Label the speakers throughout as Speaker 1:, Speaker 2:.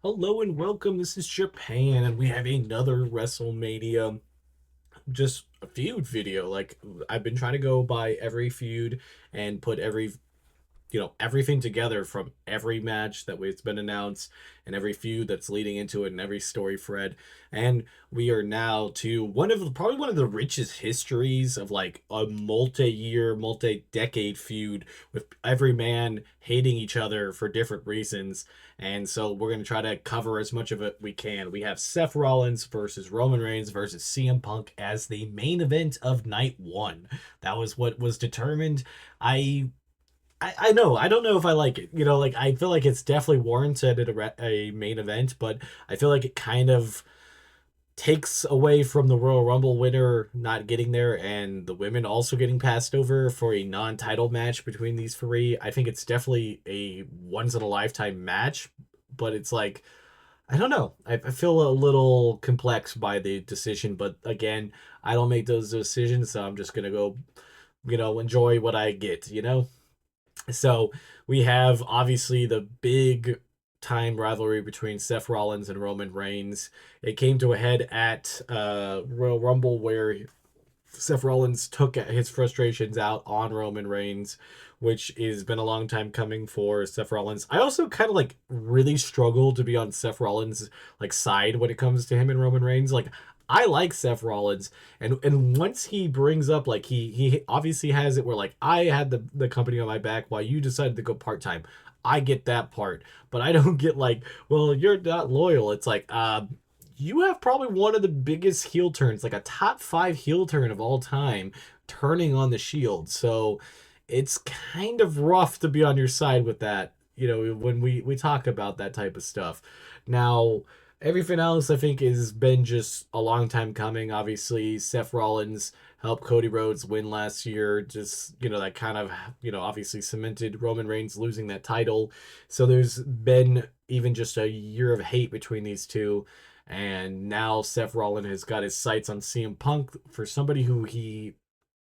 Speaker 1: Hello and welcome. This is Japan, and we have another WrestleMania, just a feud video. Like, I've been trying to go by every feud and put everything together from every match that it's been announced and every feud that's leading into it and every story thread. And we are now to probably one of the richest histories of like a multi-year, multi-decade feud with every man hating each other for different reasons. And so we're going to try to cover as much of it we can. We have Seth Rollins versus Roman Reigns versus CM Punk as the main event of night one. That was what was determined. I know. I don't know if I like it. Like I feel like it's definitely warranted at a main event, but I feel like it kind of takes away from the Royal Rumble winner not getting there and the women also getting passed over for a non-title match between these three. I think it's definitely a once in a lifetime match, but it's like I don't know. I feel a little complex by the decision, but again, I don't make those decisions, so I'm just gonna go, enjoy what I get. So we have obviously the big time rivalry between Seth Rollins and Roman Reigns. It came to a head at Royal Rumble where Seth Rollins took his frustrations out on Roman Reigns, which has been a long time coming for Seth Rollins. I also kind of like really struggle to be on Seth Rollins' like side when it comes to him and Roman Reigns. Like I like Seth Rollins, and once he brings up like he obviously has it where like I had the company on my back while you decided to go part time. I get that part, but I don't get like, well, you're not loyal. It's like, you have probably one of the biggest heel turns, like a top five heel turn of all time, turning on the Shield. So it's kind of rough to be on your side with that. When we talk about that type of stuff. Now, everything else I think has been just a long time coming. Obviously, Seth Rollins helped Cody Rhodes win last year. Just that kind of obviously cemented Roman Reigns losing that title. So there's been even just a year of hate between these two. And now Seth Rollins has got his sights on CM Punk for somebody who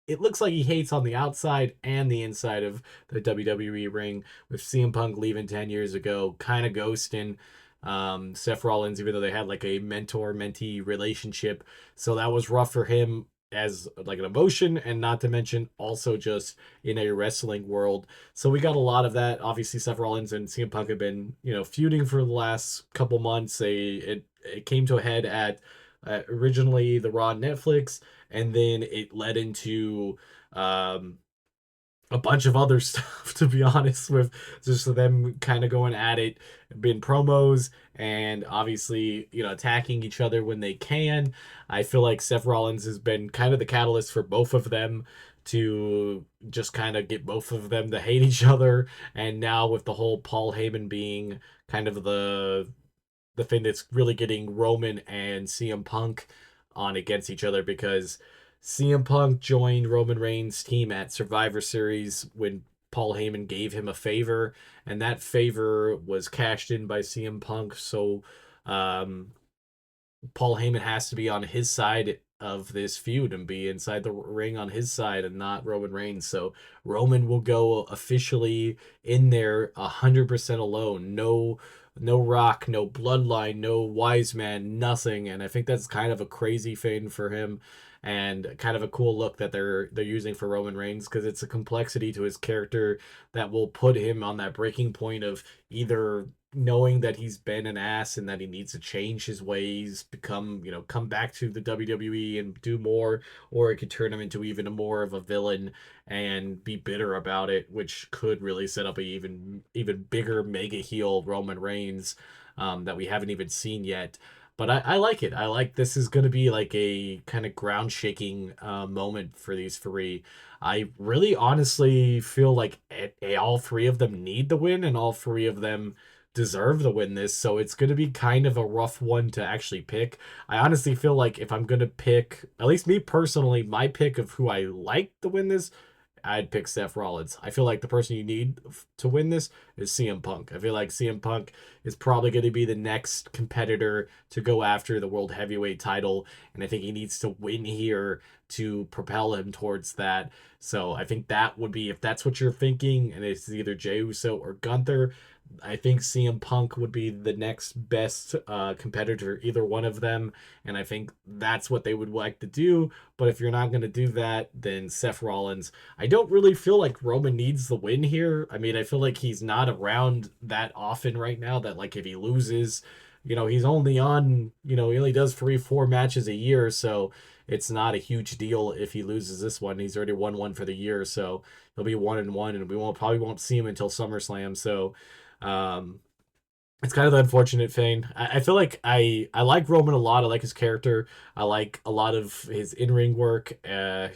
Speaker 1: it looks like he hates on the outside and the inside of the WWE ring, with CM Punk leaving 10 years ago, kind of ghosting Seth Rollins, even though they had like a mentor mentee relationship. So that was rough for him as like an emotion, and not to mention also just in a wrestling world. So we got a lot of that. Obviously, Seth Rollins and CM Punk have been feuding for the last couple months. It came to a head at originally the Raw on Netflix, and then it led into um, a bunch of other stuff, to be honest, with just them kind of going at it, being promos, and obviously, attacking each other when they can. I feel like Seth Rollins has been kind of the catalyst for both of them to just kind of get both of them to hate each other. And now with the whole Paul Heyman being kind of the thing that's really getting Roman and CM Punk on against each other, because CM Punk joined Roman Reigns' team at Survivor Series when Paul Heyman gave him a favor, and that favor was cashed in by CM Punk. So um, Paul Heyman has to be on his side of this feud and be inside the ring on his side and not Roman Reigns. So Roman will go officially in there 100% alone. No Rock, no Bloodline, no Wise Man, nothing. And I think that's kind of a crazy thing for him, and kind of a cool look that they're using for Roman Reigns, because it's a complexity to his character that will put him on that breaking point of either knowing that he's been an ass and that he needs to change his ways, come back to the WWE and do more, or it could turn him into even more of a villain and be bitter about it, which could really set up a even bigger mega heel Roman Reigns, that we haven't even seen yet. But I like it. I like this is going to be like a kind of ground shaking moment for these three. I really honestly feel like all three of them need the win, and all three of them deserve to win this. So it's going to be kind of a rough one to actually pick. I honestly feel like if I'm going to pick, at least me personally, my pick of who I like to win this, I'd pick Seth Rollins. I feel like the person you need to win this is CM Punk. I feel like CM Punk is probably going to be the next competitor to go after the World Heavyweight title, and I think he needs to win here to propel him towards that. So I think that would be, if that's what you're thinking, and it's either Jey Uso or Gunther, I think CM Punk would be the next best competitor, either one of them, and I think that's what they would like to do. But if you're not going to do that, then Seth Rollins. I don't really feel like Roman needs the win here. I mean, I feel like he's not around that often right now. That like if he loses, he's only on, he only does 3, 4 matches a year, so it's not a huge deal if he loses this one. He's already won one for the year, so he'll be 1-1, and we won't see him until SummerSlam. So um, it's kind of the unfortunate thing. I feel like I like Roman a lot. I like his character. I like a lot of his in ring work.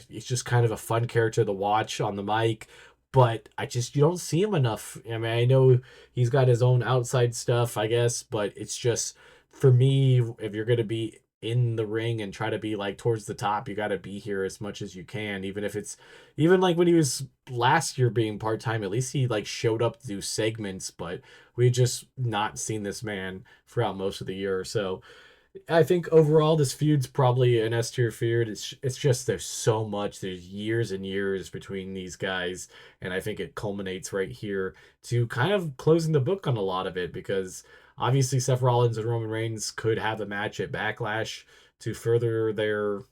Speaker 1: He's just kind of a fun character to watch on the mic. But you don't see him enough. I mean, I know he's got his own outside stuff, I guess, but it's just for me, if you're gonna be in the ring and try to be like towards the top, you got to be here as much as you can, even if it's even like when he was last year being part time. At least he like showed up to do segments, but we just not seen this man throughout most of the year. So I think overall this feud's probably an S tier feud. It's just there's so much. There's years and years between these guys, and I think it culminates right here to kind of closing the book on a lot of it because obviously Seth Rollins and Roman Reigns could have a match at Backlash to further their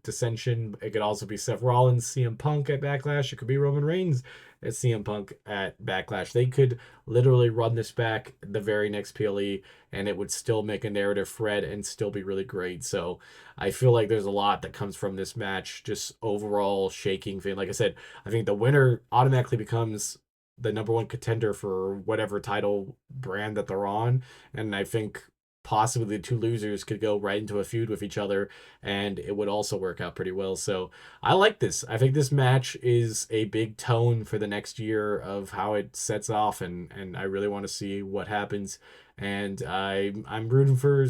Speaker 1: dissension. It could also be Seth Rollins, CM Punk at Backlash. It could be Roman Reigns at CM Punk at Backlash. They could literally run this back the very next PLE and it would still make a narrative thread and still be really great. So I feel like there's a lot that comes from this match, just overall shaking thing. Like I said, I think the winner automatically becomes the number one contender for whatever title brand that they're on. And I think possibly the two losers could go right into a feud with each other and it would also work out pretty well. So I like this. I think this match is a big tone for the next year of how it sets off, and I really want to see what happens. And I'm rooting for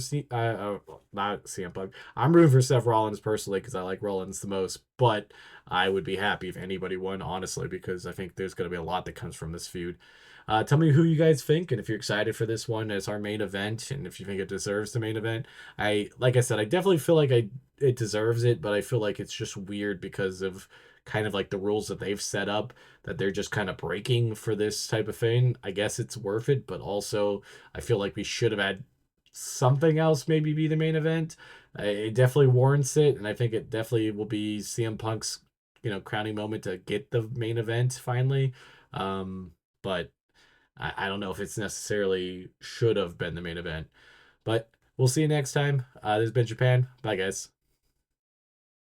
Speaker 1: not CM Punk. I'm rooting for Seth Rollins personally because I like Rollins the most. But I would be happy if anybody won, honestly, because I think there's going to be a lot that comes from this feud. Tell me who you guys think, and if you're excited for this one as our main event, and if you think it deserves the main event. Like I said, I definitely feel like it deserves it, but I feel like it's just weird because of kind of like the rules that they've set up that they're just kind of breaking for this type of thing. I guess it's worth it, but also I feel like we should have had something else maybe be the main event. It definitely warrants it, and I think it definitely will be CM Punk's crowning moment to get the main event finally. But I don't know if it's necessarily should have been the main event. But we'll see you next time. This has been Japan. Bye, guys.